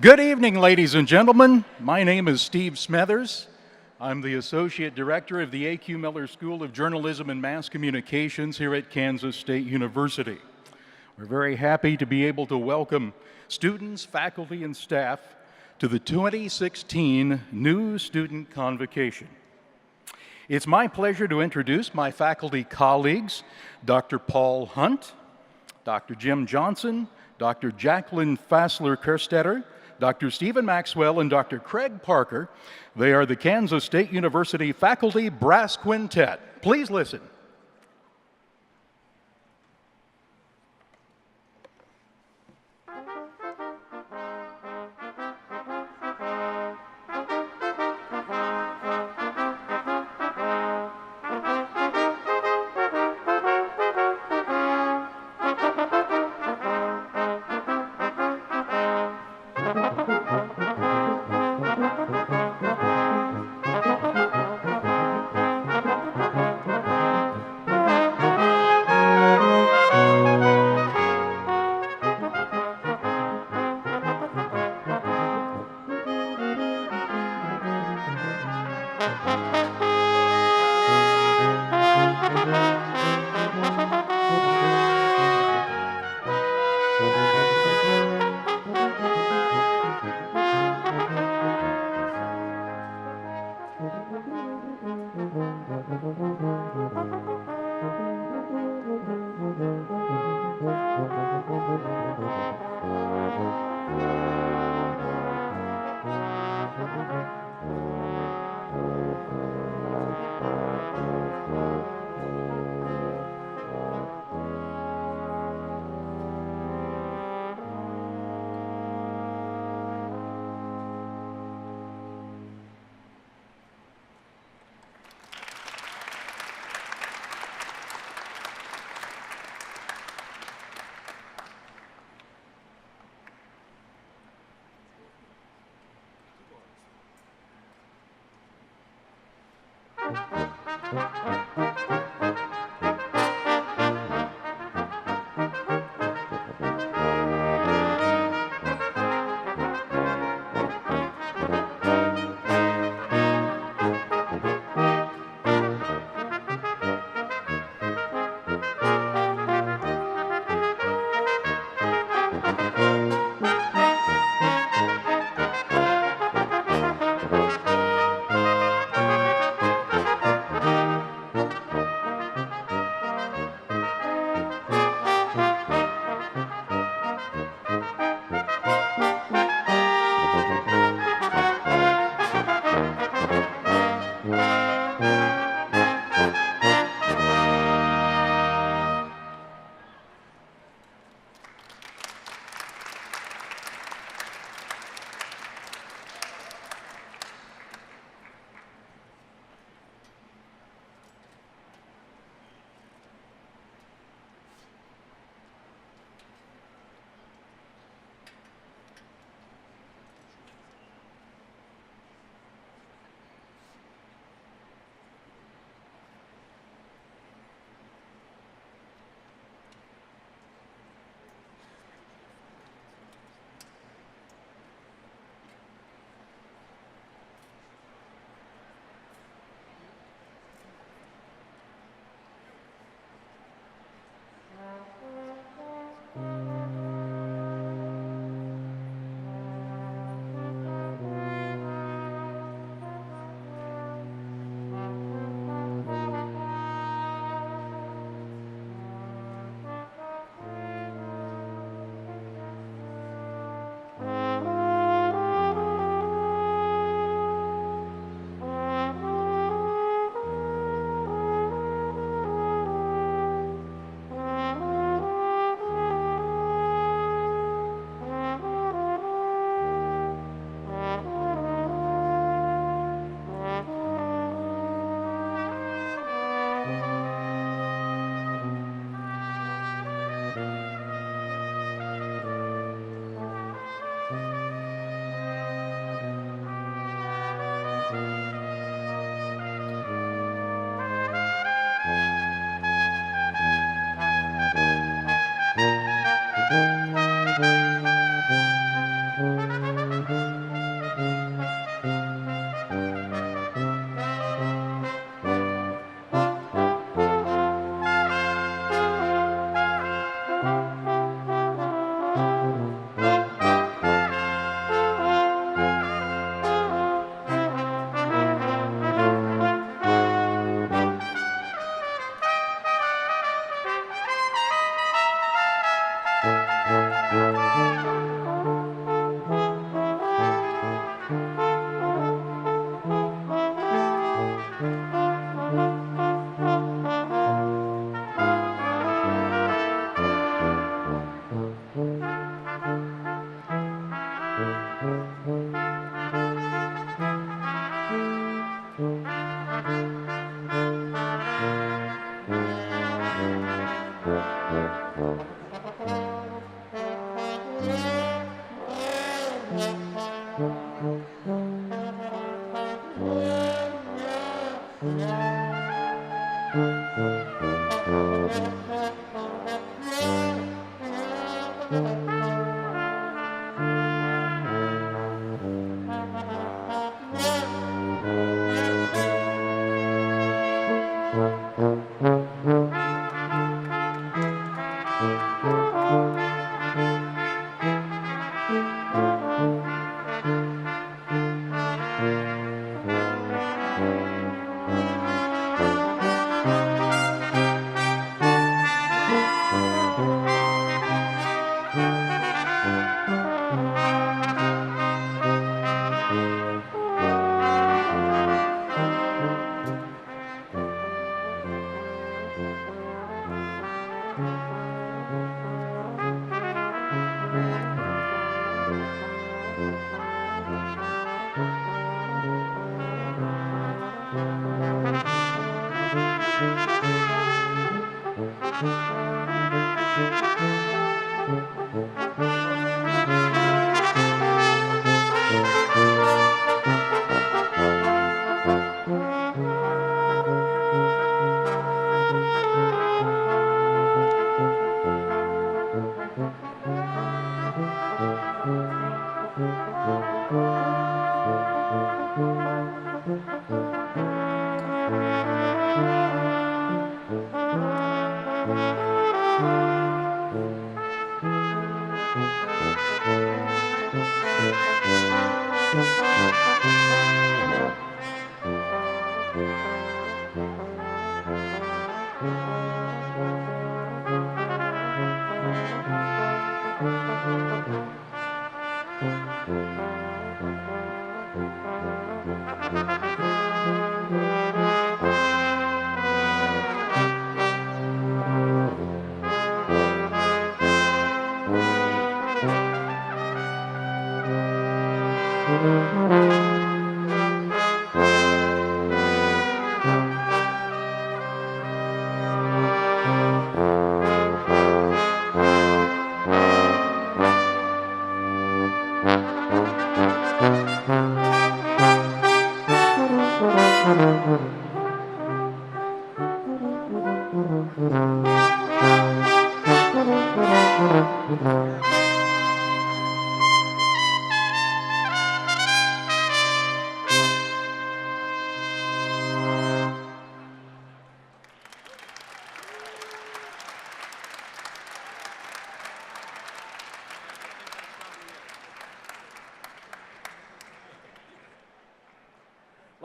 Good evening, ladies and gentlemen. My name is Steve Smethers. I'm the Associate Director of the A.Q. Miller School of Journalism and Mass Communications here at Kansas State University. We're very happy to be able to welcome students, faculty, and staff to the 2016 New Student Convocation. It's my pleasure to introduce my faculty colleagues, Dr. Paul Hunt, Dr. Jim Johnson, Dr. Jacqueline Fassler-Kerstetter, Dr. Stephen Maxwell, and Dr. Craig Parker. They are the Kansas State University Faculty Brass Quintet. Please listen.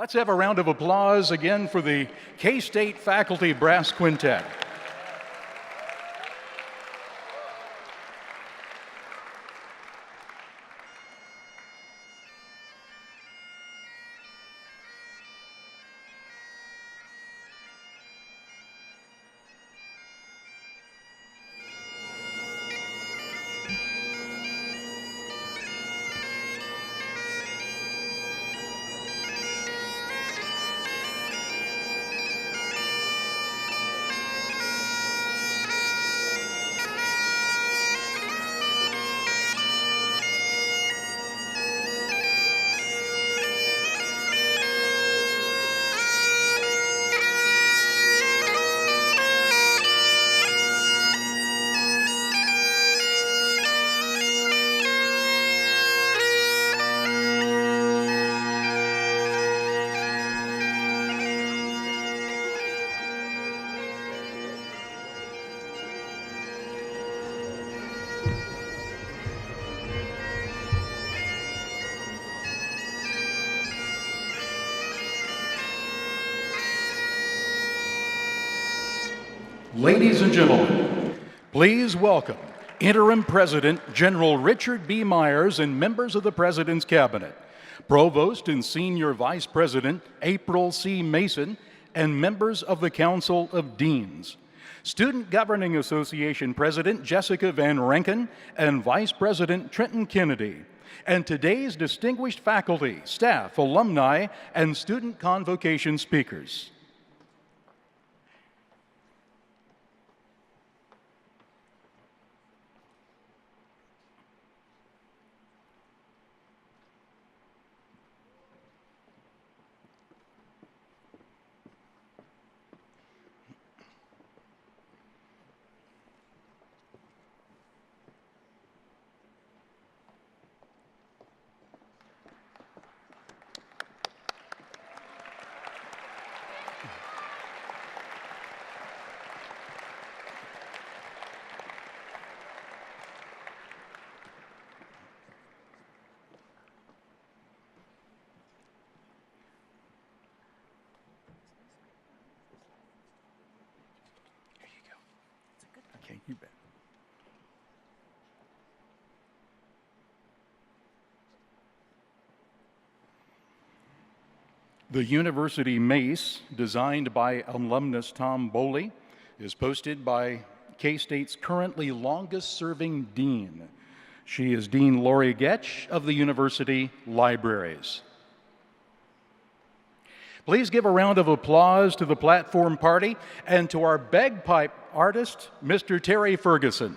Let's have a round of applause again for the K-State Faculty Brass Quintet. Ladies and gentlemen, please welcome Interim President General Richard B. Myers and members of the President's Cabinet, Provost and Senior Vice President April C. Mason, and members of the Council of Deans, Student Governing Association President Jessica Van Rankin and Vice President Trenton Kennedy, and today's distinguished faculty, staff, alumni, and Student Convocation speakers. Okay, you bet. The University Mace, designed by alumnus Tom Boley, is posted by K-State's currently longest-serving dean. She is Dean Lori Getch of the University Libraries. Please give a round of applause to the platform party and to our bagpipe artist, Mr. Terry Ferguson.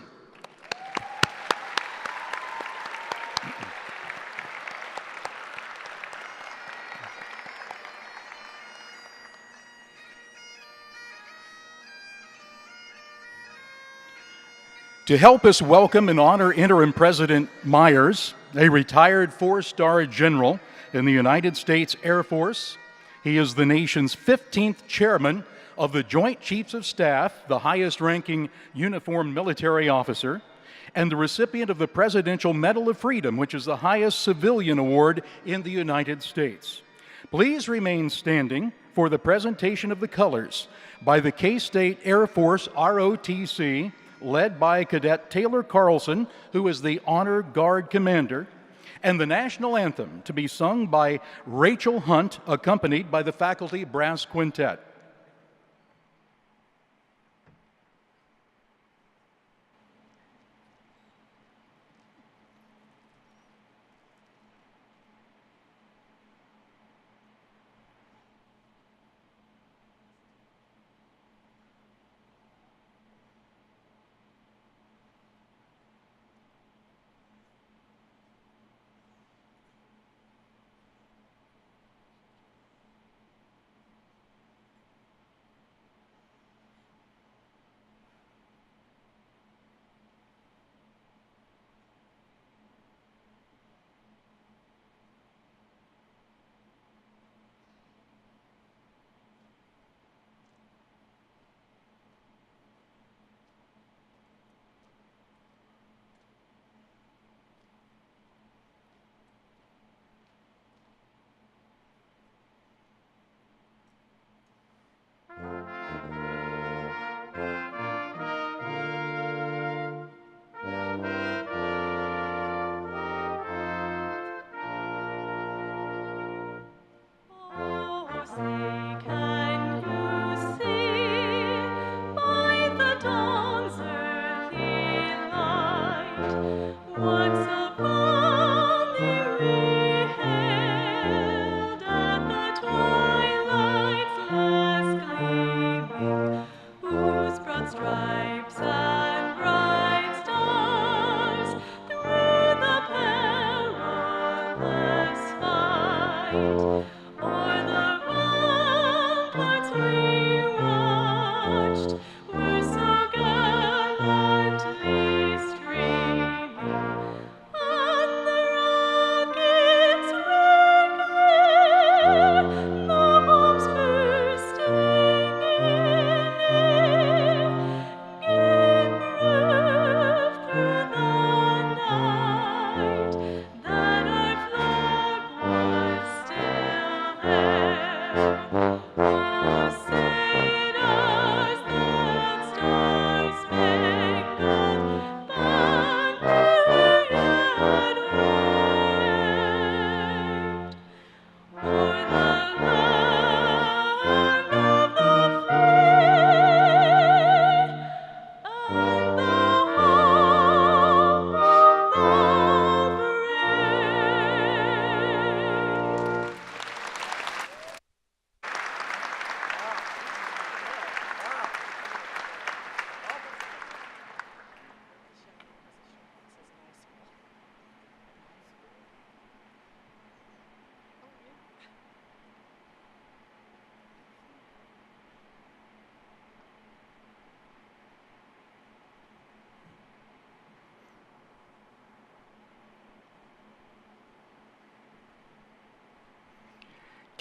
To help us welcome and honor Interim President Myers, a retired four-star general in the United States Air Force, he is the nation's 15th chairman of the Joint Chiefs of Staff, the highest-ranking uniformed military officer, and the recipient of the Presidential Medal of Freedom, which is the highest civilian award in the United States. Please remain standing for the presentation of the colors by the K-State Air Force ROTC, led by Cadet Taylor Carlson, who is the Honor Guard Commander, and the national anthem to be sung by Rachel Hunt, accompanied by the faculty brass quintet.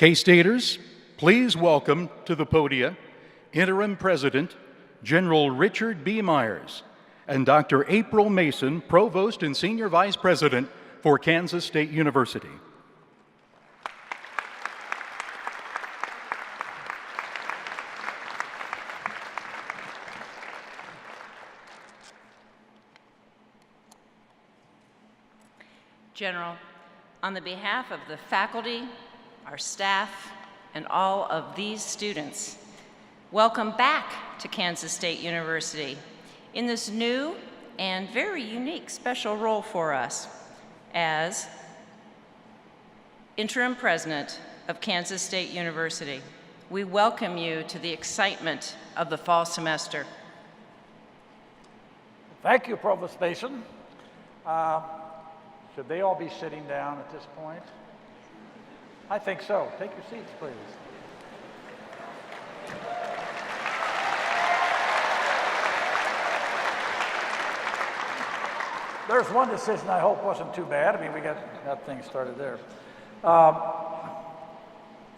K-Staters, please welcome to the podium Interim President General Richard B. Myers and Dr. April Mason, Provost and Senior Vice President for Kansas State University. General, on the behalf of the faculty, our staff, and all of these students, welcome back to Kansas State University in this new and very unique special role for us as Interim President of Kansas State University. We welcome you to the excitement of the fall semester. Thank you, Provost Mason. Should they all be sitting down at this point? I think so. Take your seats, please. There's one decision I hope wasn't too bad. I mean, we got things started there.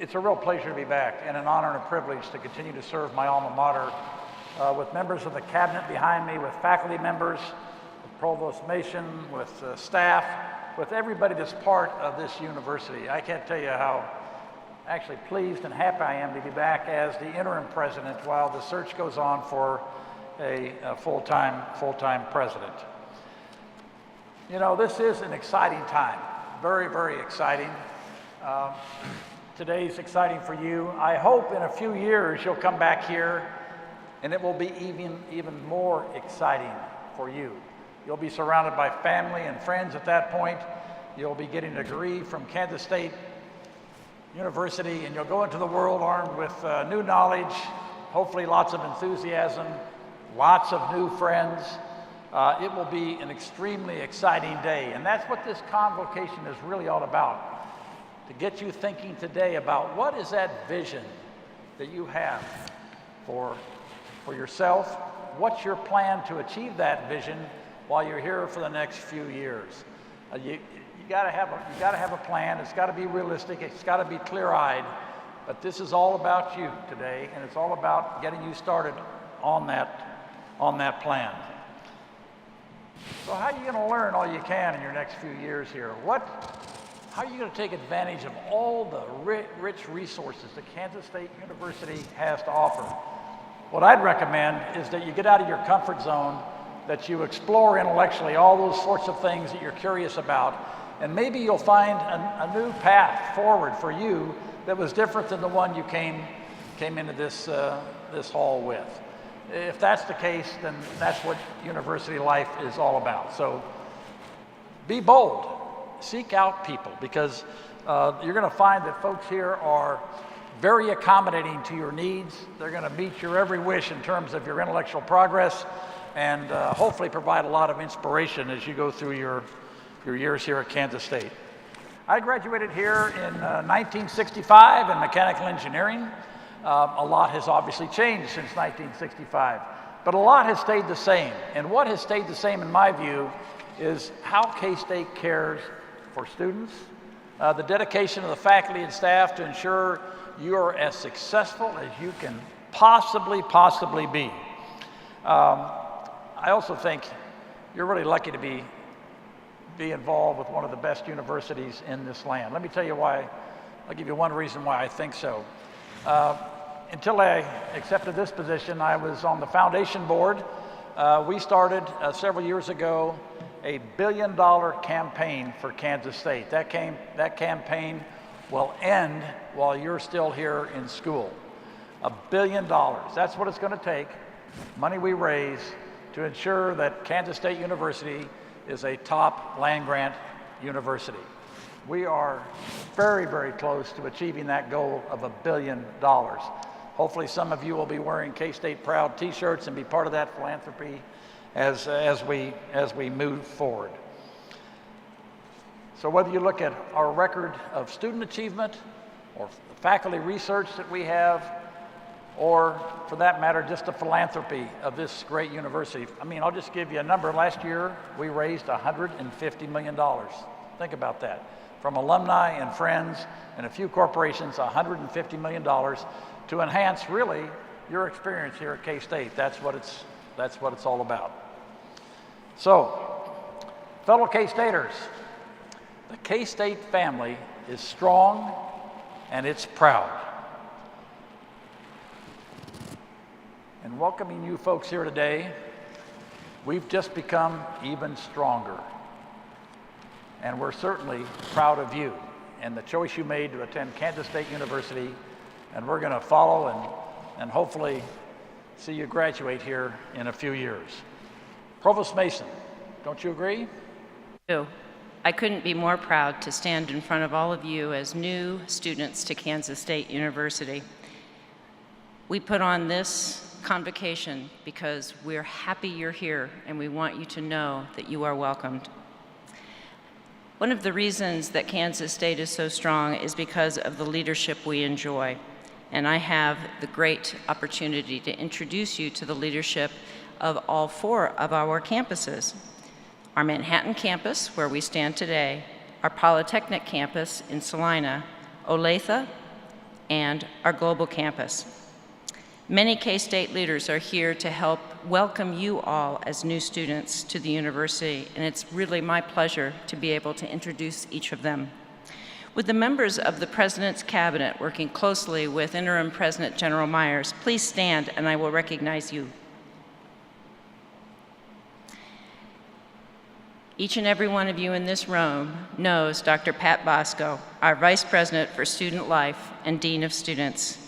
It's a real pleasure to be back and an honor and a privilege to continue to serve my alma mater with members of the cabinet behind me, with faculty members, with Provost Mason, with staff, with everybody that's part of this university. I can't tell you how actually pleased and happy I am to be back as the interim president while the search goes on for a full-time president. You know, this is an exciting time, very, very exciting. Today's exciting for you. I hope in a few years you'll come back here and it will be even more exciting for you. You'll be surrounded by family and friends at that point. You'll be getting a degree from Kansas State University, and you'll go into the world armed with new knowledge, hopefully lots of enthusiasm, lots of new friends. It will be an extremely exciting day, and that's what this convocation is really all about, to get you thinking today about what is that vision that you have for yourself. What's your plan to achieve that vision while you're here for the next few years? You gotta have a plan. It's got to be realistic. It's got to be clear-eyed. But this is all about you today, and it's all about getting you started on that plan. So how are you going to learn all you can in your next few years here? How are you going to take advantage of all the rich resources that Kansas State University has to offer? What I'd recommend is that you get out of your comfort zone, that you explore intellectually all those sorts of things that you're curious about, and maybe you'll find a new path forward for you that was different than the one you came into this hall with. If that's the case, then that's what university life is all about. So be bold, seek out people, because you're going to find that folks here are very accommodating to your needs. They're going to meet your every wish in terms of your intellectual progress, and hopefully provide a lot of inspiration as you go through your years here at Kansas State. I graduated here in 1965 in mechanical engineering. A lot has obviously changed since 1965, but a lot has stayed the same. And what has stayed the same, in my view, is how K-State cares for students, the dedication of the faculty and staff to ensure you are as successful as you can possibly be. I also think you're really lucky to be involved with one of the best universities in this land. Let me tell you why. I'll give you one reason why I think so. Until I accepted this position, I was on the foundation board. We started several years ago a $1 billion campaign for Kansas State. That campaign will end while you're still here in school. $1 billion. That's what it's going to take, money we raise, to ensure that Kansas State University is a top land-grant university. We are very, very close to achieving that goal of $1 billion. Hopefully some of you will be wearing K-State Proud t-shirts and be part of that philanthropy as we move forward. So whether you look at our record of student achievement or the faculty research that we have, or for that matter, just the philanthropy of this great university. I mean, I'll just give you a number. Last year, we raised $150 million. Think about that. from alumni and friends and a few corporations, $150 million to enhance really your experience here at K-State. That's what it's all about. So, fellow K-Staters, the K-State family is strong and it's proud. And welcoming you folks here today, we've just become even stronger. And we're certainly proud of you and the choice you made to attend Kansas State University. And we're going to follow and hopefully see you graduate here in a few years. Provost Mason, don't you agree? I couldn't be more proud to stand in front of all of you as new students to Kansas State University. We put on this convocation because we're happy you're here and we want you to know that you are welcomed. One of the reasons that Kansas State is so strong is because of the leadership we enjoy. And I have the great opportunity to introduce you to the leadership of all 4 of our campuses. Our Manhattan campus, where we stand today, our Polytechnic campus in Salina, Olathe, and our global campus. Many K-State leaders are here to help welcome you all as new students to the university, and it's really my pleasure to be able to introduce each of them. With the members of the President's Cabinet working closely with Interim President General Myers, please stand and I will recognize you. Each and every one of you in this room knows Dr. Pat Bosco, our Vice President for Student Life and Dean of Students.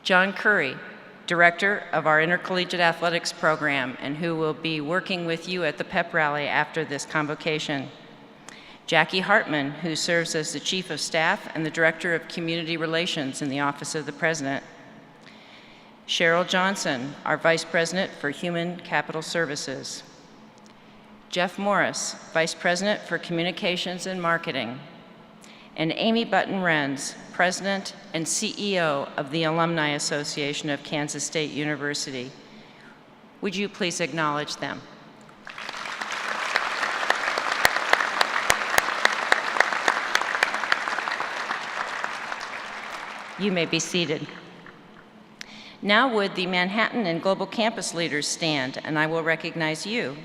John Curry, Director of our Intercollegiate Athletics Program, and who will be working with you at the pep rally after this convocation. Jackie Hartman, who serves as the Chief of Staff and the Director of Community Relations in the Office of the President. Cheryl Johnson, our Vice President for Human Capital Services. Jeff Morris, Vice President for Communications and Marketing. And Amy Button-Renz, President and CEO of the Alumni Association of Kansas State University. Would you please acknowledge them? You may be seated. Now would the Manhattan and Global Campus leaders stand, and I will recognize you.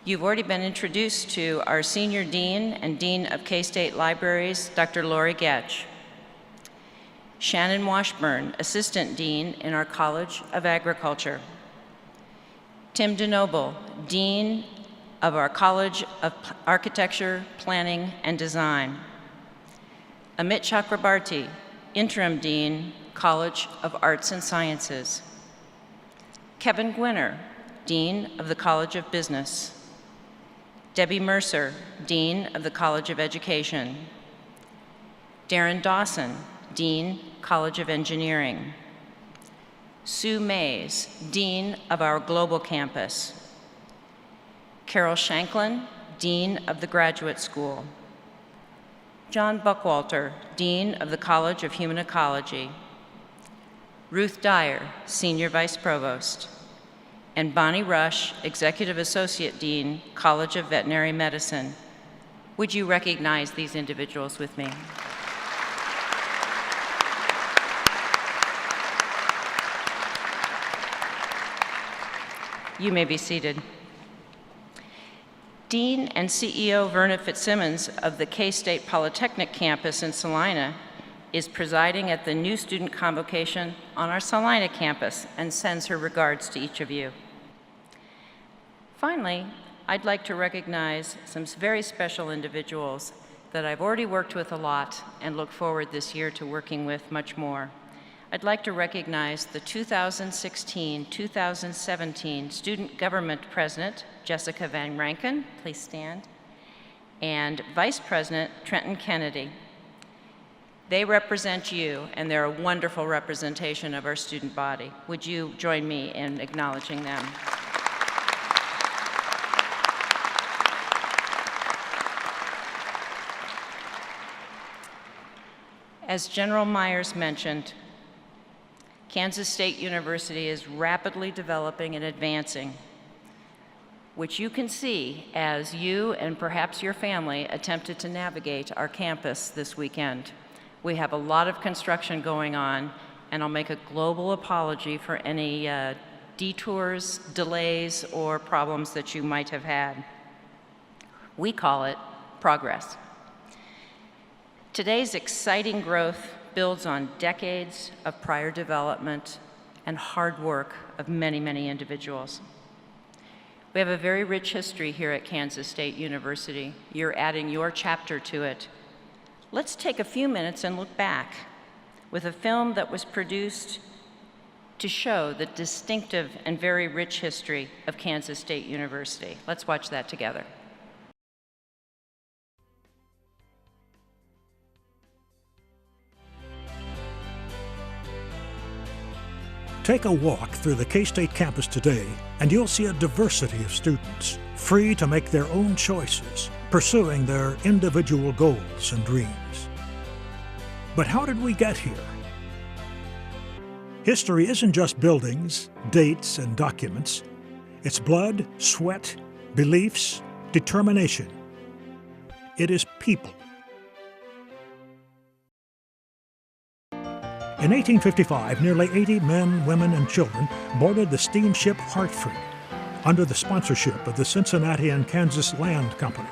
You've already been introduced to our Senior Dean and Dean of K-State Libraries, Dr. Lori Getch. Shannon Washburn, Assistant Dean in our College of Agriculture. Tim DeNoble, Dean of our College of Architecture, Planning, and Design. Amit Chakrabarti, Interim Dean, College of Arts and Sciences. Kevin Gwinner, Dean of the College of Business. Debbie Mercer, Dean of the College of Education. Darren Dawson, Dean, College of Engineering. Sue Mays, Dean of our Global Campus. Carol Shanklin, Dean of the Graduate School. John Buckwalter, Dean of the College of Human Ecology. Ruth Dyer, Senior Vice Provost. And Bonnie Rush, Executive Associate Dean, College of Veterinary Medicine. Would you recognize these individuals with me? You may be seated. Dean and CEO Verna Fitzsimmons of the K-State Polytechnic campus in Salina is presiding at the new student convocation on our Salina campus and sends her regards to each of you. Finally, I'd like to recognize some very special individuals that I've already worked with a lot and look forward this year to working with much more. I'd like to recognize the 2016-2017 Student Government President, Jessica Van Rankin, please stand, and Vice President Trenton Kennedy. They represent you, and they're a wonderful representation of our student body. Would you join me in acknowledging them? As General Myers mentioned, Kansas State University is rapidly developing and advancing. which you can see as you and perhaps your family attempted to navigate our campus this weekend. We have a lot of construction going on, and I'll make a global apology for any detours, delays, or problems that you might have had. We call it progress. Today's exciting growth builds on decades of prior development and hard work of many, many individuals. We have a very rich history here at Kansas State University. You're adding your chapter to it. Let's take a few minutes and look back with a film that was produced to show the distinctive and very rich history of Kansas State University. Let's watch that together. Take a walk through the K-State campus today, and you'll see a diversity of students, free to make their own choices, pursuing their individual goals and dreams. But how did we get here? History isn't just buildings, dates, and documents. It's blood, sweat, beliefs, determination. It is people. In 1855, nearly 80 men, women, and children boarded the steamship Hartford under the sponsorship of the Cincinnati and Kansas Land Company,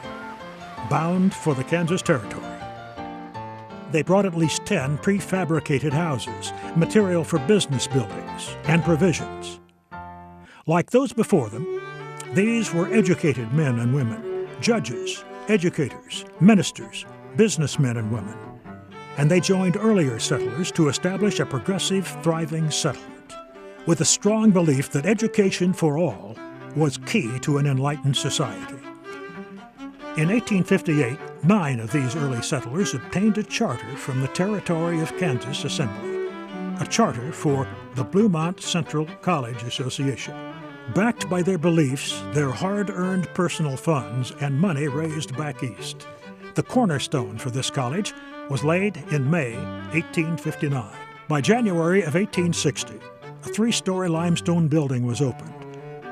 bound for the Kansas Territory. They brought at least 10 prefabricated houses, material for business buildings, and provisions. Like those before them, these were educated men and women, judges, educators, ministers, businessmen and women, and they joined earlier settlers to establish a progressive, thriving settlement, with a strong belief that education for all was key to an enlightened society. In 1858, 9 of these early settlers obtained a charter from the Territory of Kansas Assembly, a charter for the Bluemont Central College Association. Backed by their beliefs, their hard-earned personal funds, and money raised back east, the cornerstone for this college was laid in May 1859. By January of 1860, a 3-story limestone building was opened,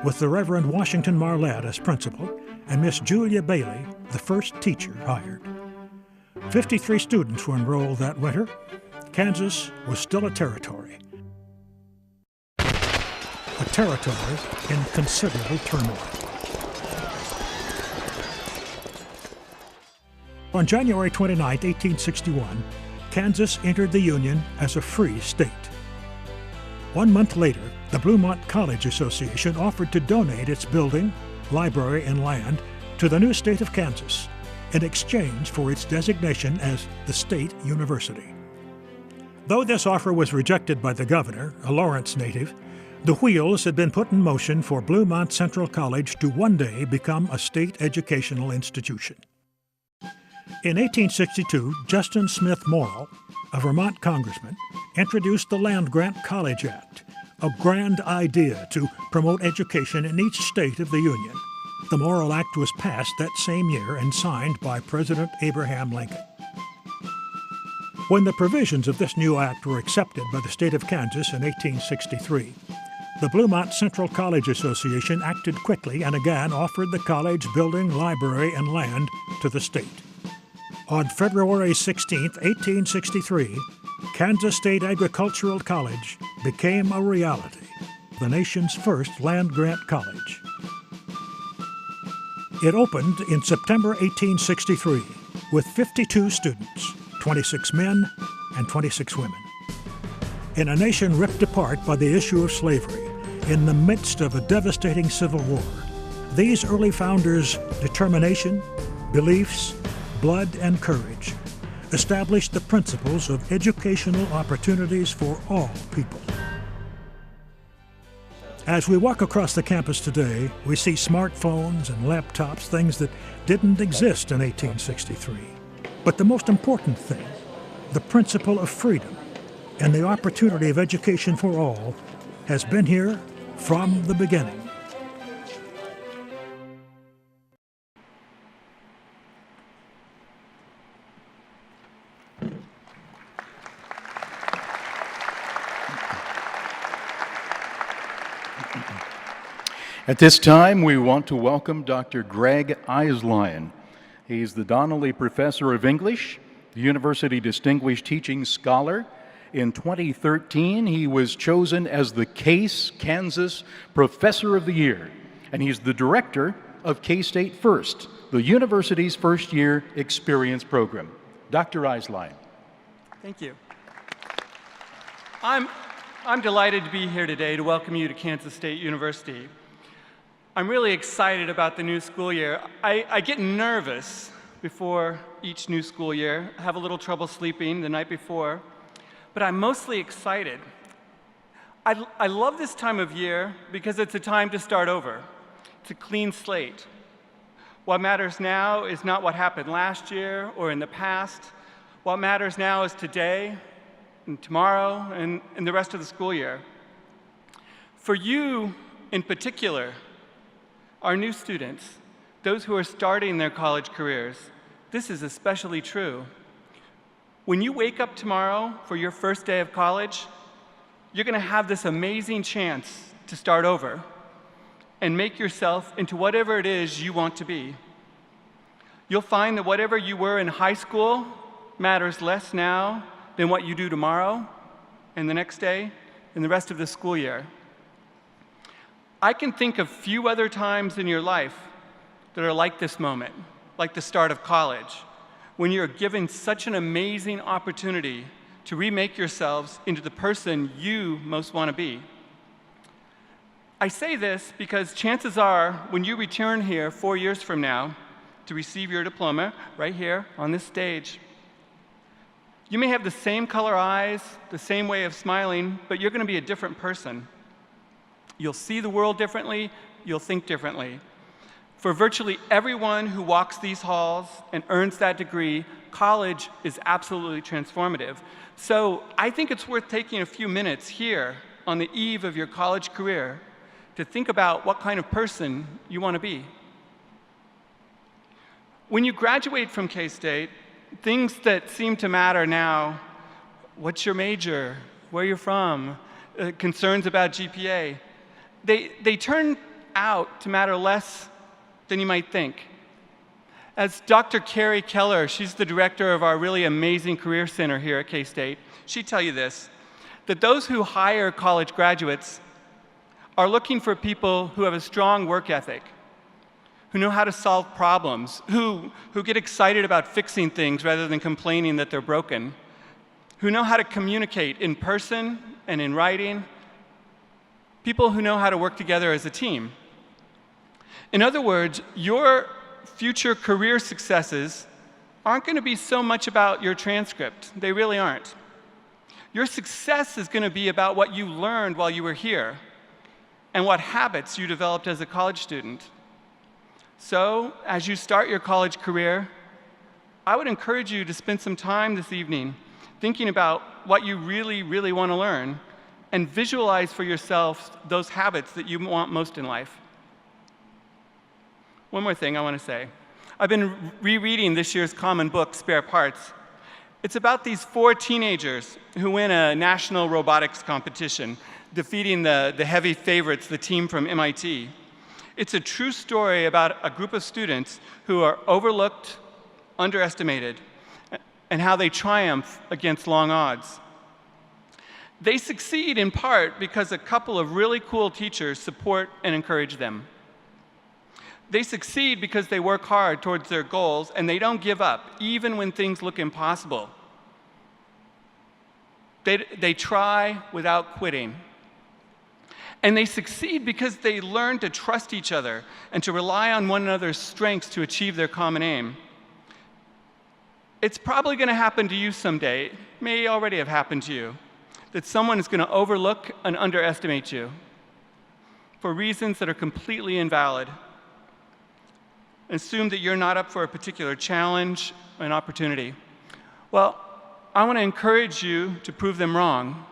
with the Reverend Washington Marlette as principal and Miss Julia Bailey, the first teacher hired. 53 students were enrolled that winter. Kansas was still a territory. A territory in considerable turmoil. On January 29, 1861, Kansas entered the Union as a free state. 1 month later, the Bluemont College Association offered to donate its building, library, and land to the new state of Kansas in exchange for its designation as the state university. Though this offer was rejected by the governor, a Lawrence native, the wheels had been put in motion for Bluemont Central College to one day become a state educational institution. In 1862, Justin Smith Morrill, a Vermont congressman, introduced the Land Grant College Act, a grand idea to promote education in each state of the Union. The Morrill Act was passed that same year and signed by President Abraham Lincoln. When the provisions of this new act were accepted by the state of Kansas in 1863, the Bluemont Central College Association acted quickly and again offered the college building, library, and land to the state. On February 16, 1863, Kansas State Agricultural College became a reality, the nation's first land-grant college. It opened in September 1863 with 52 students, 26 men and 26 women. In a nation ripped apart by the issue of slavery, in the midst of a devastating civil war, these early founders' determination, beliefs, blood, and courage established the principles of educational opportunities for all people. As we walk across the campus today, we see smartphones and laptops, things that didn't exist in 1863. But the most important thing, the principle of freedom and the opportunity of education for all, has been here from the beginning. At this time, we want to welcome Dr. Greg Eislein. He's the Donnelly Professor of English, the University Distinguished Teaching Scholar. In 2013, he was chosen as the Case Kansas Professor of the Year, and he's the director of K-State First, the university's first-year experience program. Dr. Eislein. Thank you. I'm delighted to be here today to welcome you to Kansas State University. I'm really excited about the new school year. I get nervous before each new school year. I have a little trouble sleeping the night before, but I'm mostly excited. I love this time of year because it's a time to start over. It's a clean slate. What matters now is not what happened last year or in the past. What matters now is today and tomorrow and the rest of the school year. For you in particular, our new students, those who are starting their college careers, this is especially true. When you wake up tomorrow for your first day of college, you're going to have this amazing chance to start over and make yourself into whatever it is you want to be. You'll find that whatever you were in high school matters less now than what you do tomorrow and the next day and the rest of the school year. I can think of few other times in your life that are like this moment, like the start of college, when you're given such an amazing opportunity to remake yourselves into the person you most want to be. I say this because chances are, when you return here 4 years from now to receive your diploma, right here on this stage, you may have the same color eyes, the same way of smiling, but you're going to be a different person. You'll see the world differently, you'll think differently. For virtually everyone who walks these halls and earns that degree, college is absolutely transformative. So I think it's worth taking a few minutes here on the eve of your college career to think about what kind of person you want to be. When you graduate from K-State, things that seem to matter now, what's your major, where you're from, concerns about GPA, they turn out to matter less than you might think. As Dr. Carrie Keller, she's the director of our really amazing Career Center here at K-State, she'd tell you this, that those who hire college graduates are looking for people who have a strong work ethic, who know how to solve problems, who get excited about fixing things rather than complaining that they're broken, who know how to communicate in person and in writing, people who know how to work together as a team. In other words, your future career successes aren't going to be so much about your transcript. They really aren't. Your success is going to be about what you learned while you were here and what habits you developed as a college student. So, as you start your college career, I would encourage you to spend some time this evening thinking about what you really, really want to learn and visualize for yourself those habits that you want most in life. One more thing I want to say. I've been rereading this year's common book, Spare Parts. It's about these 4 teenagers who win a national robotics competition, defeating the heavy favorites, the team from MIT. It's a true story about a group of students who are overlooked, underestimated, and how they triumph against long odds. They succeed in part because a couple of really cool teachers support and encourage them. They succeed because they work hard towards their goals and they don't give up, even when things look impossible. They try without quitting. And they succeed because they learn to trust each other and to rely on one another's strengths to achieve their common aim. It's probably going to happen to you someday. It may already have happened to you, that someone is going to overlook and underestimate you for reasons that are completely invalid. Assume that you're not up for a particular challenge or an opportunity. Well, I want to encourage you to prove them wrong.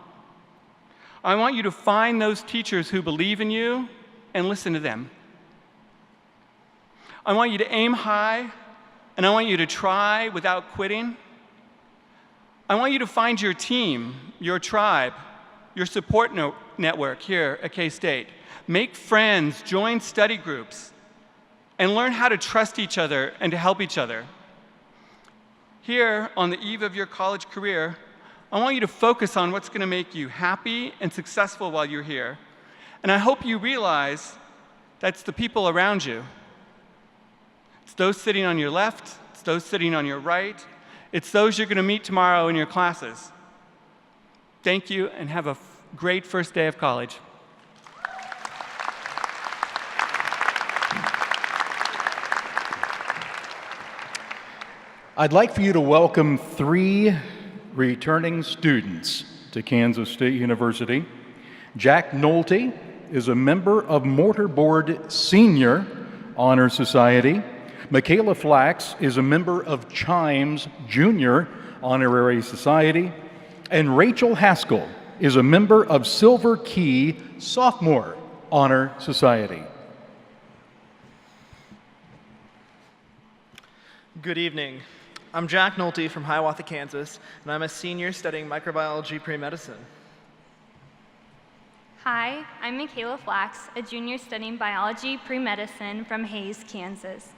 I want you to find those teachers who believe in you and listen to them. I want you to aim high, and I want you to try without quitting. I want you to find your team, your tribe, your support network here at K-State. Make friends, join study groups, and learn how to trust each other and to help each other. Here, on the eve of your college career, I want you to focus on what's going to make you happy and successful while you're here. And I hope you realize that's the people around you. It's those sitting on your left, it's those sitting on your right, it's those you're going to meet tomorrow in your classes. Thank you, and have a great first day of college. I'd like for you to welcome 3 returning students to Kansas State University. Jack Nolte is a member of Mortarboard Senior Honor Society. Michaela Flax is a member of Chimes Junior Honorary Society. And Rachel Haskell is a member of Silver Key Sophomore Honor Society. Good evening. I'm Jack Nolte from Hiawatha, Kansas, and I'm a senior studying microbiology pre-medicine. Hi, I'm Michaela Flax, a junior studying biology pre-medicine from Hayes, Kansas.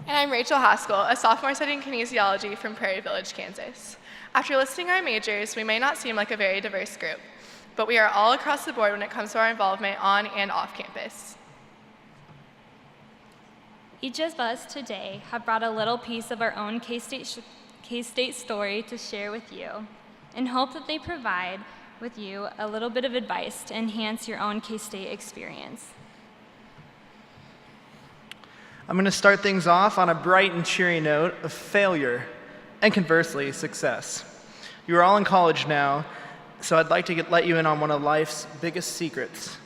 And I'm Rachel Haskell, a sophomore studying kinesiology from Prairie Village, Kansas. After listing our majors, we may not seem like a very diverse group, but we are all across the board when it comes to our involvement on and off campus. Each of us today have brought a little piece of our own K-State story to share with you, and hope that they provide with you a little bit of advice to enhance your own K-State experience. I'm going to start things off on a bright and cheery note of failure, and conversely, success. You are all in college now, so I'd like to let you in on one of life's biggest secrets.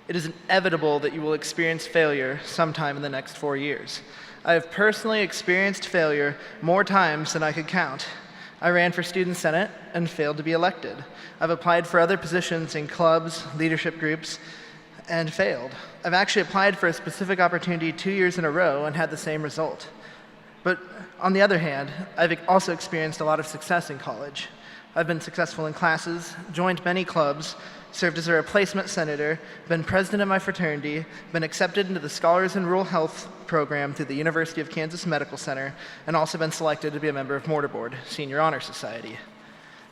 It is inevitable that you will experience failure sometime in the next 4 years. I have personally experienced failure more times than I could count. I ran for Student Senate and failed to be elected. I've applied for other positions in clubs, leadership groups, and failed. I've actually applied for a specific opportunity 2 years in a row and had the same result. But on the other hand, I've also experienced a lot of success in college. I've been successful in classes, joined many clubs, served as a replacement senator, been president of my fraternity, been accepted into the Scholars in Rural Health program through the University of Kansas Medical Center, and also been selected to be a member of Mortarboard Senior Honor Society.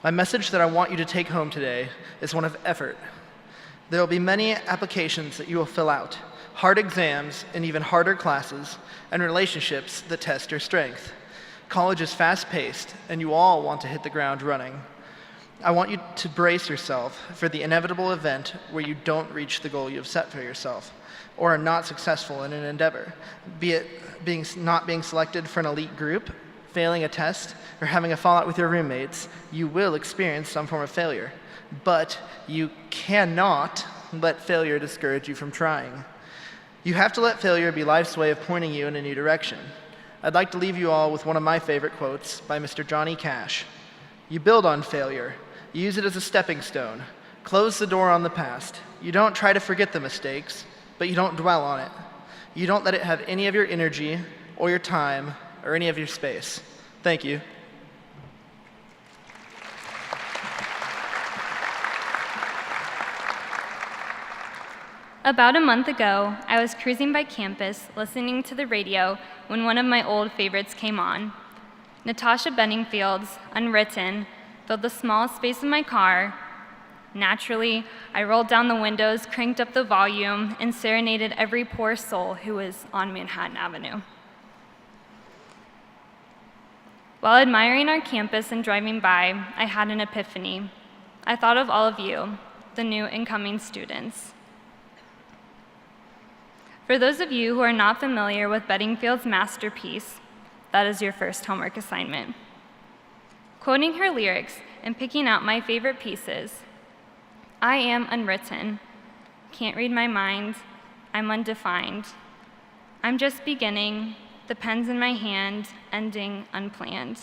My message that I want you to take home today is one of effort. There will be many applications that you will fill out, hard exams and even harder classes, and relationships that test your strength. College is fast-paced, and you all want to hit the ground running. I want you to brace yourself for the inevitable event where you don't reach the goal you have set for yourself, or are not successful in an endeavor, be it not being selected for an elite group, failing a test, or having a fallout with your roommates. You will experience some form of failure, but you cannot let failure discourage you from trying. You have to let failure be life's way of pointing you in a new direction. I'd like to leave you all with one of my favorite quotes by Mr. Johnny Cash. You build on failure. Use it as a stepping stone. Close the door on the past. You don't try to forget the mistakes, but you don't dwell on it. You don't let it have any of your energy or your time or any of your space. Thank you. About a month ago, I was cruising by campus listening to the radio when one of my old favorites came on. Natasha Benningfield's Unwritten filled the small space in my car. Naturally, I rolled down the windows, cranked up the volume, and serenaded every poor soul who was on Manhattan Avenue. While admiring our campus and driving by, I had an epiphany. I thought of all of you, the new incoming students. For those of you who are not familiar with Bedingfield's masterpiece, that is your first homework assignment. Quoting her lyrics and picking out my favorite pieces, I am unwritten, can't read my mind, I'm undefined. I'm just beginning, the pen's in my hand, ending unplanned.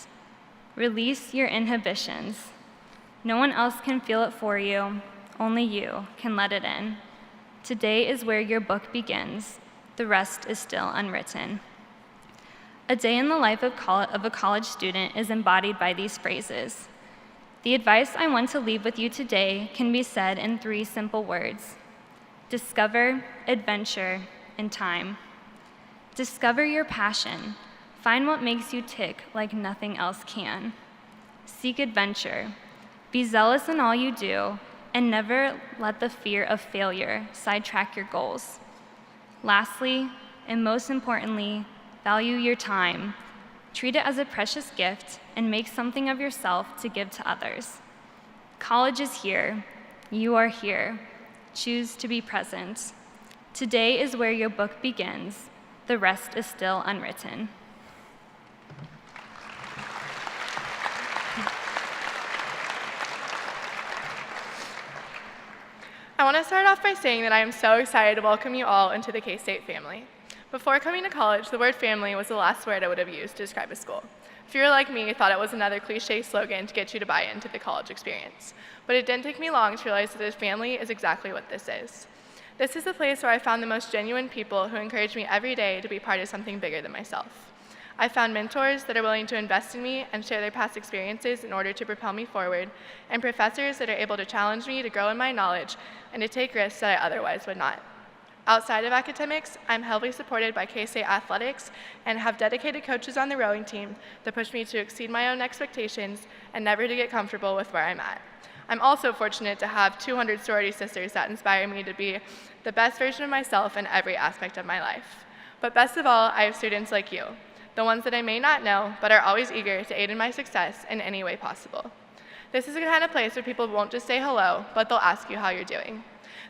Release your inhibitions. No one else can feel it for you, only you can let it in. Today is where your book begins, the rest is still unwritten. A day in the life of a college student is embodied by these phrases. The advice I want to leave with you today can be said in 3 simple words: discover, adventure, and time. Discover your passion. Find what makes you tick like nothing else can. Seek adventure. Be zealous in all you do, and never let the fear of failure sidetrack your goals. Lastly, and most importantly, value your time. Treat it as a precious gift and make something of yourself to give to others. College is here. You are here. Choose to be present. Today is where your book begins. The rest is still unwritten. I want to start off by saying that I am so excited to welcome you all into the K-State family. Before coming to college, the word family was the last word I would have used to describe a school. If you were like me, you thought it was another cliche slogan to get you to buy into the college experience. But it didn't take me long to realize that a family is exactly what this is. This is the place where I found the most genuine people who encourage me every day to be part of something bigger than myself. I found mentors that are willing to invest in me and share their past experiences in order to propel me forward, and professors that are able to challenge me to grow in my knowledge and to take risks that I otherwise would not. Outside of academics, I'm heavily supported by K-State athletics and have dedicated coaches on the rowing team that push me to exceed my own expectations and never to get comfortable with where I'm at. I'm also fortunate to have 200 sorority sisters that inspire me to be the best version of myself in every aspect of my life. But best of all, I have students like you, the ones that I may not know, but are always eager to aid in my success in any way possible. This is the kind of place where people won't just say hello, but they'll ask you how you're doing.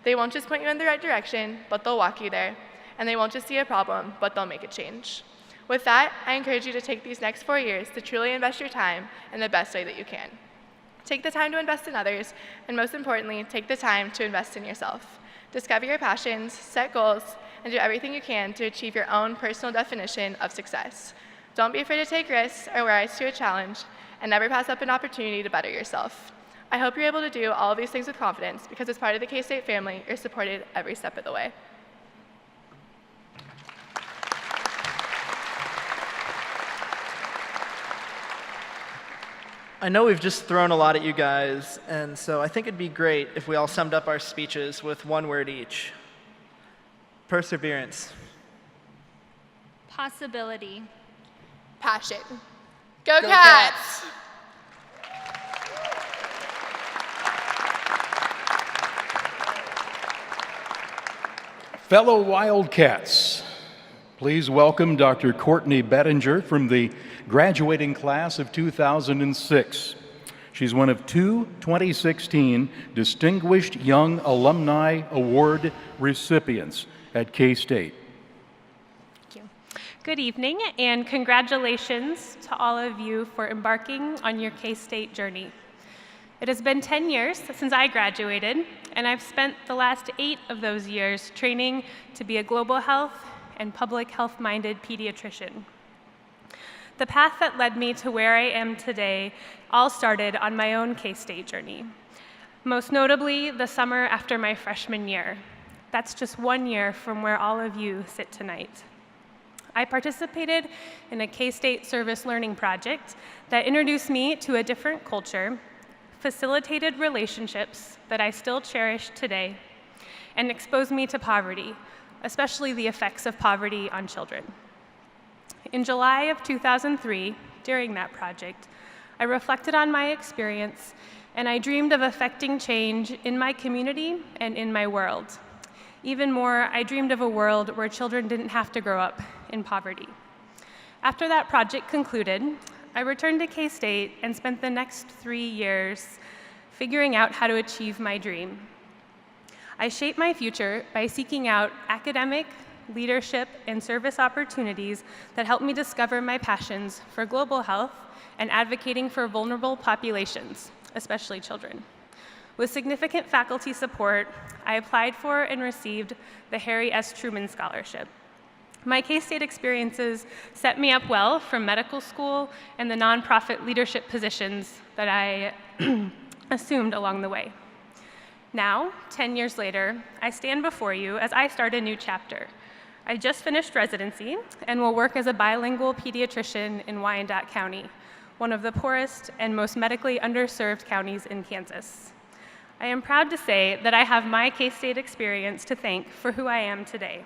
They won't just point you in the right direction, but they'll walk you there. And they won't just see a problem, but they'll make it change. With that, I encourage you to take these next 4 years to truly invest your time in the best way that you can. Take the time to invest in others, and most importantly, take the time to invest in yourself. Discover your passions, set goals, and do everything you can to achieve your own personal definition of success. Don't be afraid to take risks or rise to a challenge, and never pass up an opportunity to better yourself. I hope you're able to do all of these things with confidence, because as part of the K-State family, you're supported every step of the way. I know we've just thrown a lot at you guys, and so I think it'd be great if we all summed up our speeches with 1 word each. Perseverance. Possibility. Passion. Go Cats! Fellow Wildcats, please welcome Dr. Courtney Bettinger from the graduating class of 2006. She's one of 2 2016 Distinguished Young Alumni Award recipients at K-State. Thank you. Good evening, and congratulations to all of you for embarking on your K-State journey. It has been 10 years since I graduated, and I've spent the last 8 of those years training to be a global health and public health-minded pediatrician. The path that led me to where I am today all started on my own K-State journey, most notably the summer after my freshman year. That's just 1 year from where all of you sit tonight. I participated in a K-State service learning project that introduced me to a different culture, facilitated relationships that I still cherish today, and exposed me to poverty, especially the effects of poverty on children. In July of 2003, during that project, I reflected on my experience, and I dreamed of affecting change in my community and in my world. Even more, I dreamed of a world where children didn't have to grow up in poverty. After that project concluded, I returned to K-State and spent the next 3 years figuring out how to achieve my dream. I shaped my future by seeking out academic, leadership, and service opportunities that helped me discover my passions for global health and advocating for vulnerable populations, especially children. With significant faculty support, I applied for and received the Harry S. Truman Scholarship. My K-State experiences set me up well for medical school and the nonprofit leadership positions that I assumed along the way. Now, 10 years later, I stand before you as I start a new chapter. I just finished residency and will work as a bilingual pediatrician in Wyandotte County, one of the poorest and most medically underserved counties in Kansas. I am proud to say that I have my K-State experience to thank for who I am today.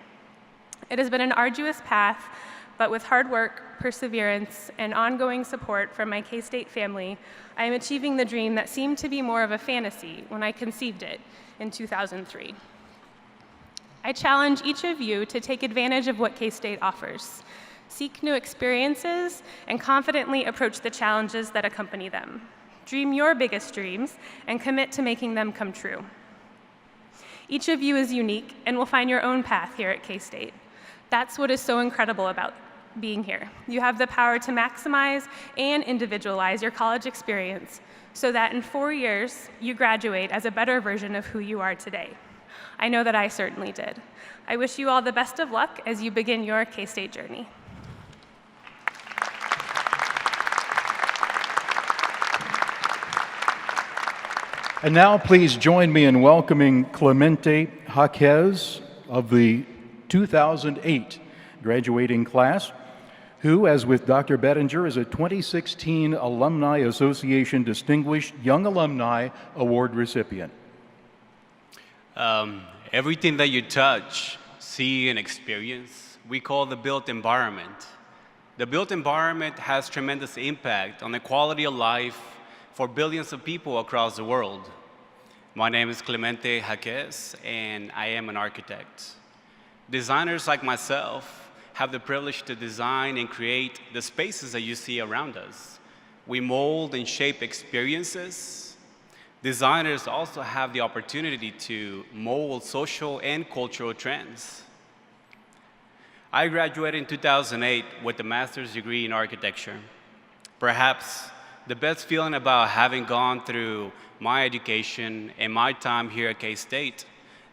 It has been an arduous path, but with hard work, perseverance, and ongoing support from my K-State family, I am achieving the dream that seemed to be more of a fantasy when I conceived it in 2003. I challenge each of you to take advantage of what K-State offers, seek new experiences, and confidently approach the challenges that accompany them. Dream your biggest dreams and commit to making them come true. Each of you is unique and will find your own path here at K-State. That's what is so incredible about being here. You have the power to maximize and individualize your college experience so that in 4 years, you graduate as a better version of who you are today. I know that I certainly did. I wish you all the best of luck as you begin your K-State journey. And now please join me in welcoming Clemente Jaquez of the 2008 graduating class, who, as with Dr. Bettinger, is a 2016 Alumni Association Distinguished Young Alumni Award recipient. Everything that you touch, see, and experience, we call the built environment. The built environment has tremendous impact on the quality of life for billions of people across the world. My name is Clemente Jaquez, and I am an architect. Designers like myself have the privilege to design and create the spaces that you see around us. We mold and shape experiences. Designers also have the opportunity to mold social and cultural trends. I graduated in 2008 with a master's degree in architecture. Perhaps the best feeling about having gone through my education and my time here at K-State,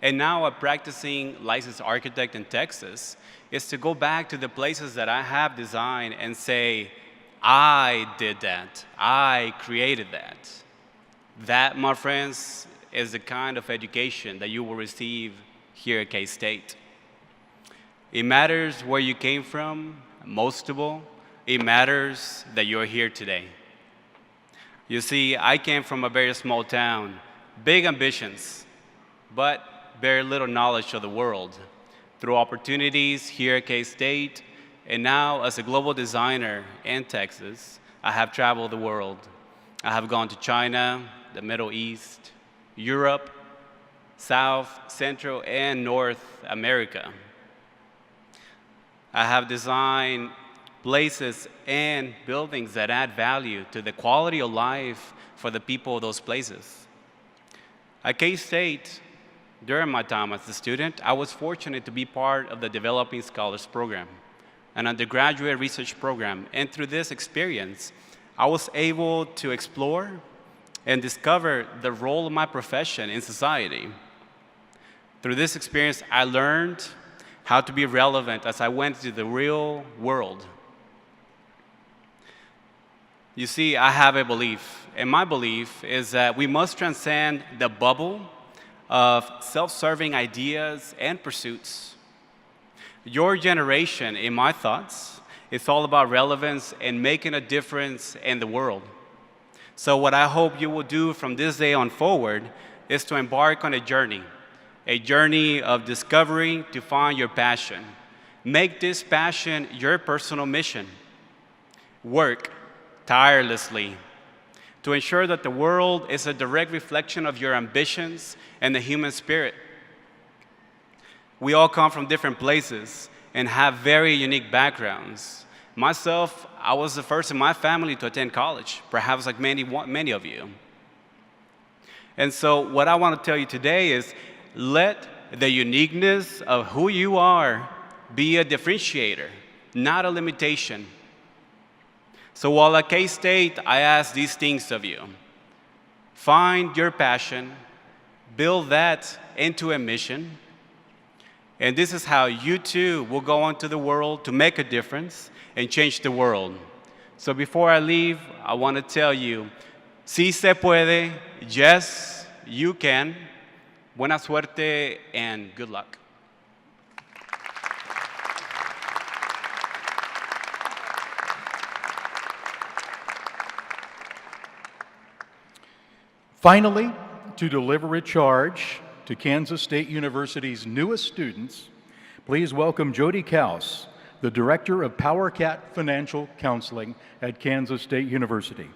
and now a practicing licensed architect in Texas, is to go back to the places that I have designed and say, I did that, I created that. That, my friends, is the kind of education that you will receive here at K-State. It matters where you came from, most of all, it matters that you're here today. You see, I came from a very small town, big ambitions, but very little knowledge of the world. Through opportunities here at K-State, and now as a global designer in Texas, I have traveled the world. I have gone to China, the Middle East, Europe, South, Central, and North America. I have designed places and buildings that add value to the quality of life for the people of those places. At K-State, during my time as a student, I was fortunate to be part of the Developing Scholars Program, an undergraduate research program. And through this experience, I was able to explore and discover the role of my profession in society. Through this experience, I learned how to be relevant as I went to the real world. You see, I have a belief, and my belief is that we must transcend the bubble of self-serving ideas and pursuits. Your generation, in my thoughts, is all about relevance and making a difference in the world. So what I hope you will do from this day on forward is to embark on a journey of discovery to find your passion. Make this passion your personal mission. Work tirelessly to ensure that the world is a direct reflection of your ambitions and the human spirit. We all come from different places and have very unique backgrounds. Myself, I was the first in my family to attend college, perhaps like many of you. And so what I want to tell you today is let the uniqueness of who you are be a differentiator, not a limitation. So while at K-State, I ask these things of you. Find your passion, build that into a mission, and this is how you too will go into the world to make a difference and change the world. So before I leave, I want to tell you, sí se puede, yes, you can. Buena suerte and good luck. Finally, to deliver a charge to Kansas State University's newest students, please welcome Jody Kaus, the Director of PowerCat Financial Counseling at Kansas State University.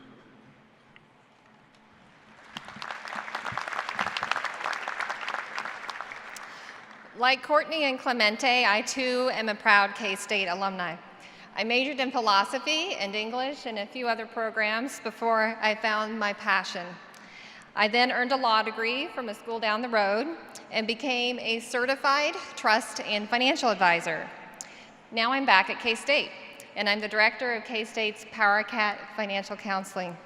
Like Courtney and Clemente, I too am a proud K-State alumni. I majored in philosophy and English and a few other programs before I found my passion. I then earned a law degree from a school down the road and became a certified trust and financial advisor. Now I'm back at K-State, and I'm the director of K-State's PowerCat Financial Counseling.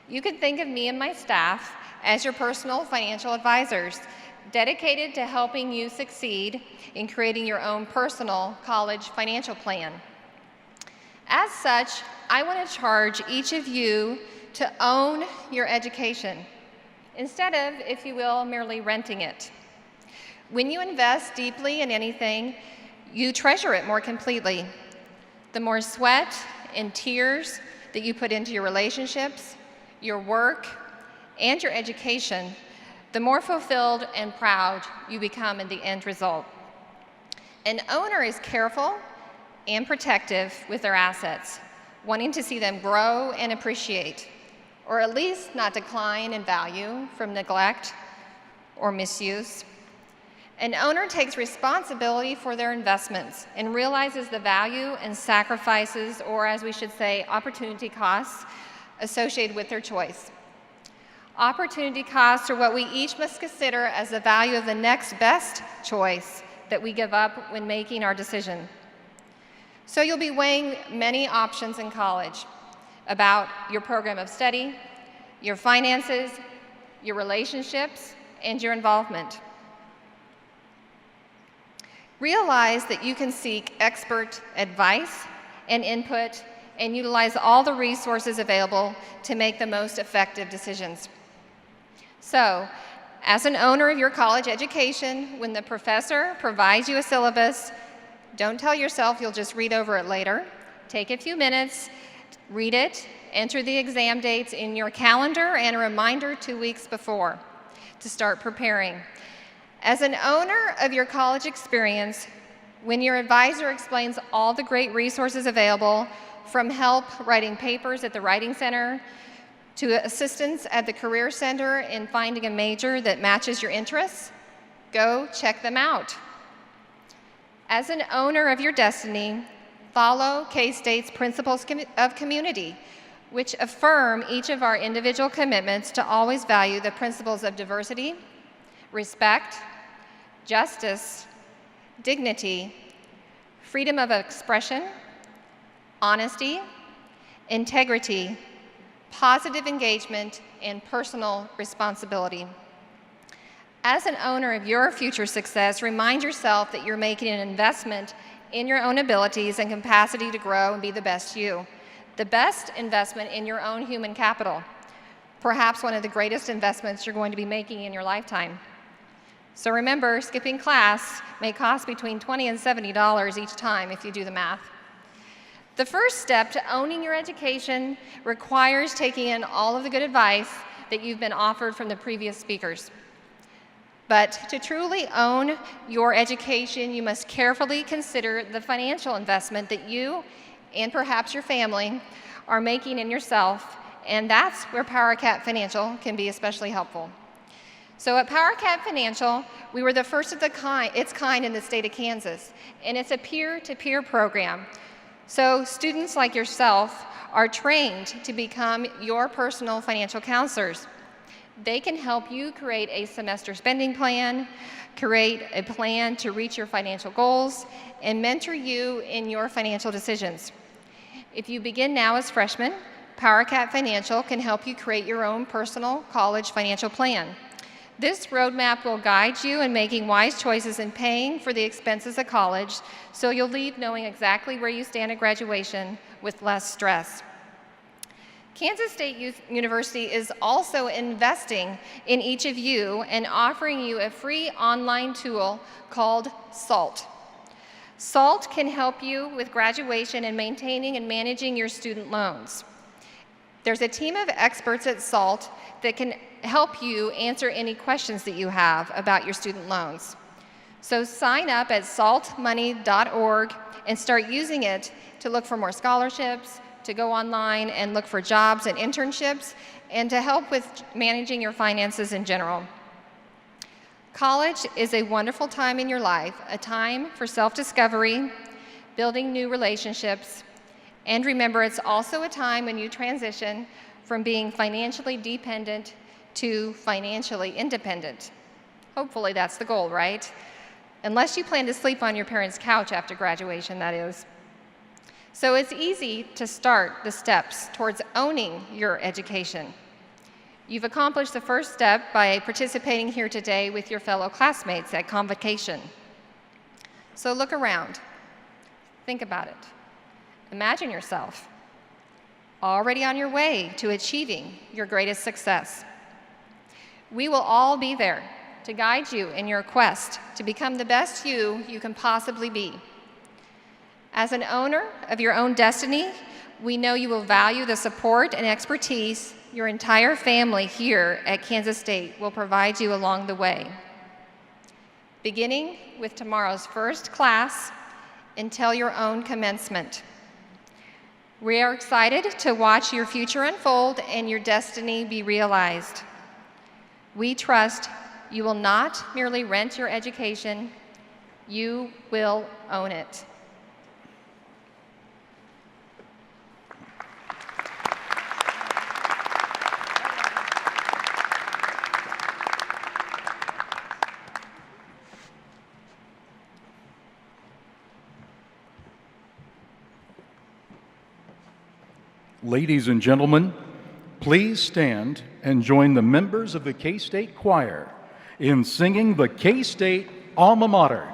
You can think of me and my staff as your personal financial advisors, dedicated to helping you succeed in creating your own personal college financial plan. As such, I want to charge each of you to own your education, instead of, if you will, merely renting it. When you invest deeply in anything, you treasure it more completely. The more sweat and tears that you put into your relationships, your work, and your education, the more fulfilled and proud you become in the end result. An owner is careful and protective with their assets, wanting to see them grow and appreciate, or at least not decline in value from neglect or misuse. An owner takes responsibility for their investments and realizes the value and sacrifices, or as we should say, opportunity costs associated with their choice. Opportunity costs are what we each must consider as the value of the next best choice that we give up when making our decision. So you'll be weighing many options in college about your program of study, your finances, your relationships, and your involvement. Realize that you can seek expert advice and input and utilize all the resources available to make the most effective decisions. So, as an owner of your college education, when the professor provides you a syllabus, don't tell yourself you'll just read over it later. Take a few minutes, read it, enter the exam dates in your calendar, and a reminder 2 weeks before to start preparing. As an owner of your college experience, when your advisor explains all the great resources available, from help writing papers at the Writing Center, to assistance at the Career Center in finding a major that matches your interests, go check them out. As an owner of your destiny, follow K-State's principles of community, which affirm each of our individual commitments to always value the principles of diversity, respect, justice, dignity, freedom of expression, honesty, integrity, positive engagement, and personal responsibility. As an owner of your future success, remind yourself that you're making an investment in your own abilities and capacity to grow and be the best you. The best investment in your own human capital. Perhaps one of the greatest investments you're going to be making in your lifetime. So remember, skipping class may cost between $20 and $70 each time if you do the math. The first step to owning your education requires taking in all of the good advice that you've been offered from the previous speakers. But to truly own your education, you must carefully consider the financial investment that you and perhaps your family are making in yourself, and that's where PowerCat Financial can be especially helpful. So at PowerCat Financial, we were the first of its kind in the state of Kansas, and it's a peer-to-peer program. So students like yourself are trained to become your personal financial counselors. They can help you create a semester spending plan, create a plan to reach your financial goals, and mentor you in your financial decisions. If you begin now as freshmen, PowerCat Financial can help you create your own personal college financial plan. This roadmap will guide you in making wise choices in paying for the expenses of college, so you'll leave knowing exactly where you stand at graduation with less stress. Kansas State University is also investing in each of you and offering you a free online tool called SALT. SALT can help you with graduation and maintaining and managing your student loans. There's a team of experts at SALT that can help you answer any questions that you have about your student loans. So sign up at saltmoney.org and start using it to look for more scholarships, to go online and look for jobs and internships, and to help with managing your finances in general. College is a wonderful time in your life, a time for self-discovery, building new relationships, and remember, it's also a time when you transition from being financially dependent to financially independent. Hopefully that's the goal, right? Unless you plan to sleep on your parents' couch after graduation, that is. So it's easy to start the steps towards owning your education. You've accomplished the first step by participating here today with your fellow classmates at Convocation. So look around. Think about it. Imagine yourself already on your way to achieving your greatest success. We will all be there to guide you in your quest to become the best you can possibly be. As an owner of your own destiny, we know you will value the support and expertise your entire family here at Kansas State will provide you along the way. Beginning with tomorrow's first class until your own commencement. We are excited to watch your future unfold and your destiny be realized. We trust you will not merely rent your education, you will own it. Ladies and gentlemen, please stand and join the members of the K-State Choir in singing the K-State Alma Mater.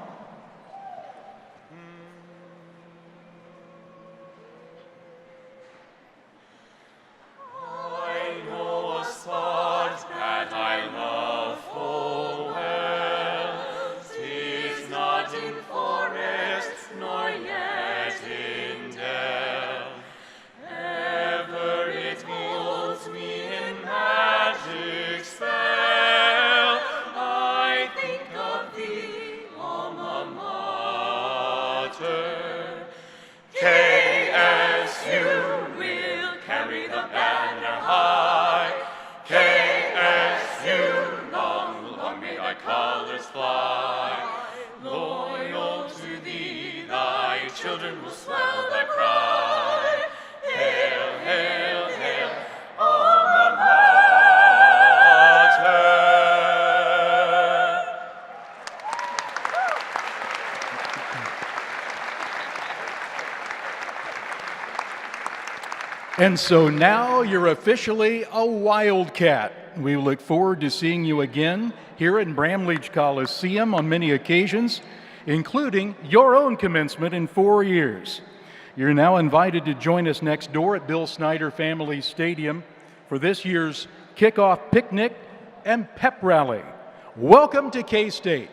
And so now you're officially a Wildcat. We look forward to seeing you again here in Bramlage Coliseum on many occasions, including your own commencement in 4 years. You're now invited to join us next door at Bill Snyder Family Stadium for this year's kickoff picnic and pep rally. Welcome to K-State.